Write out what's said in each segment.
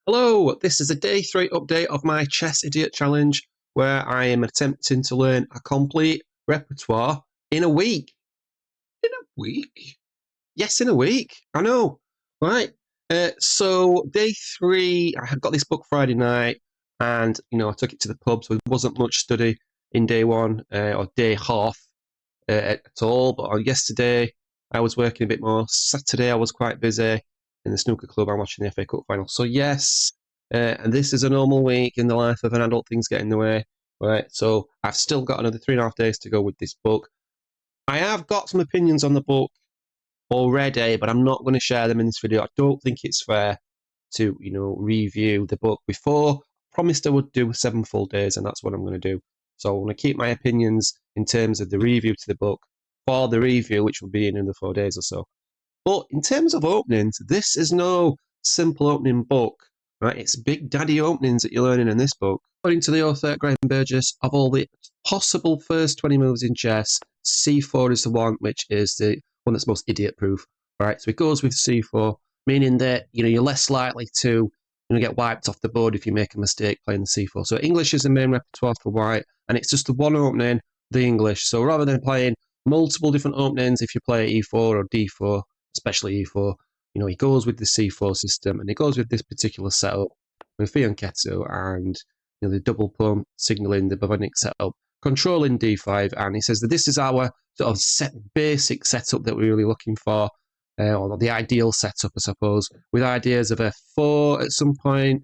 Hello, this is a day 3 update of my Chess Idiot Challenge where I am attempting to learn a complete repertoire in a week. In a week? Yes, in a week. I know. Right. So day 3, I had got this book Friday night and, I took it to the pub, so there wasn't much study in day 1 or day half at all. But on yesterday, I was working a bit more. Saturday, I was quite busy in the snooker club. I'm watching the FA Cup final. So yes, and this is a normal week in the life of an adult. Things get in the way, right? So I've still got another 3.5 days to go with this book. I have got some opinions on the book already, but I'm not going to share them in this video. I don't think it's fair to, review the book before. I promised I would do 7 full days, and that's what I'm going to do. So I want to keep my opinions in terms of the review to the book for the review, which will be in another 4 days or so. But in terms of openings, this is no simple opening book, right? It's big daddy openings that you're learning in this book. According to the author, Graham Burgess, of all the possible first 20 moves in chess, c4 is the one which is the one that's most idiot-proof, right? So it goes with c4, meaning that, you're less likely to get wiped off the board if you make a mistake playing the c4. So English is the main repertoire for white, and it's just the one opening, the English. So rather than playing multiple different openings, if you play e4 or d4, especially e4, he goes with the c4 system, and he goes with this particular setup with fianchetto and the double pawn signaling the Bavonic setup, controlling d5, and he says that this is our sort of basic setup that we're really looking for, or the ideal setup, I suppose, with ideas of f4 at some point,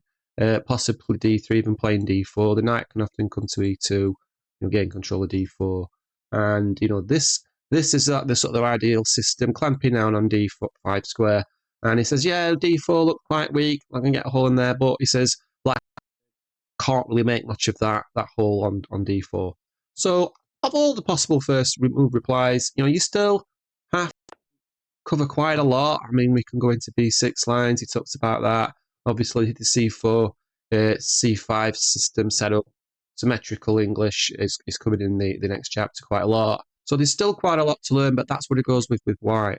possibly d3, even playing d4. The knight can often come to e2, gain control of d4, and this is the sort of ideal system, clamping down on d5 square. And he says, yeah, d4 looked quite weak, I can get a hole in there, but he says black can't really make much of that hole on d4. So of all the possible first move replies, you still have to cover quite a lot. I mean, we can go into b6 lines, he talks about that. Obviously, the c4, c5 system setup, symmetrical English is coming in the next chapter quite a lot. So there's still quite a lot to learn, but that's what it goes with white.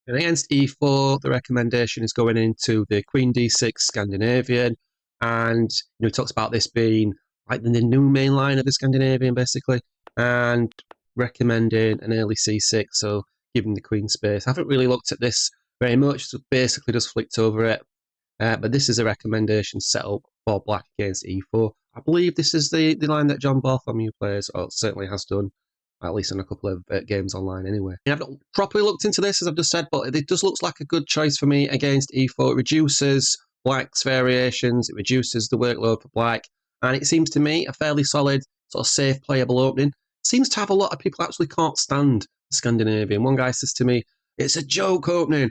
And against e4, the recommendation is going into the queen d6 Scandinavian, and he talks about this being like the new main line of the Scandinavian, basically, and recommending an early c6, so giving the queen space. I haven't really looked at this very much, so basically just flicked over it. But this is a recommendation set up for black against e4. I believe this is the line that John Bartholomew plays, or certainly has done, at least in a couple of games online anyway. I've not properly looked into this, as I've just said, but it just looks like a good choice for me against e4. It reduces black's variations, it reduces the workload for black, and it seems to me a fairly solid, sort of safe, playable opening. It seems to have a lot of people actually can't stand the Scandinavian. One guy says to me, it's a joke opening.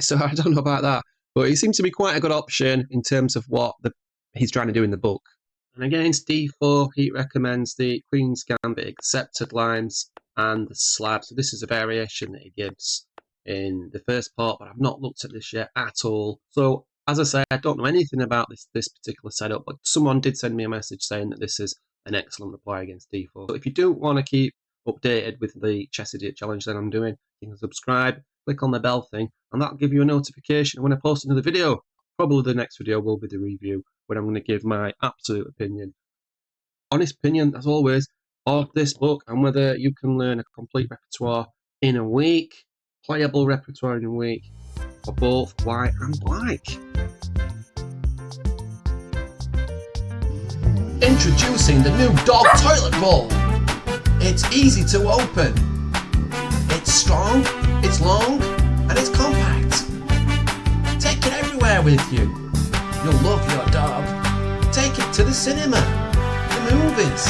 So I don't know about that. But it seems to be quite a good option in terms of what he's trying to do in the book. And against d4, he recommends the Queen's Gambit accepted lines and the slab. So this is a variation that he gives in the first part, but I've not looked at this yet at all. So as I say, I don't know anything about this particular setup, but someone did send me a message saying that this is an excellent reply against d4. So if you do want to keep updated with the Chess Idiot Challenge that I'm doing, you can subscribe, click on the bell thing, and that'll give you a notification when I post another video. Probably the next video will be the review, when I'm going to give my absolute opinion, honest opinion as always, of this book and whether you can learn a complete repertoire in a week, playable repertoire in a week, for both white and black. Introducing the new dog toilet bowl. It's easy to open. It's strong, it's long, and it's compact. Take it everywhere with you. You'll love your dog. Take it to the cinema, the movies.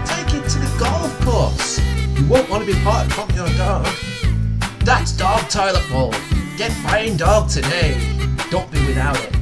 Take it to the golf course. You won't want to be parted from your dog. That's Dog Toilet Bowl. Get buying dog today. Don't be without it.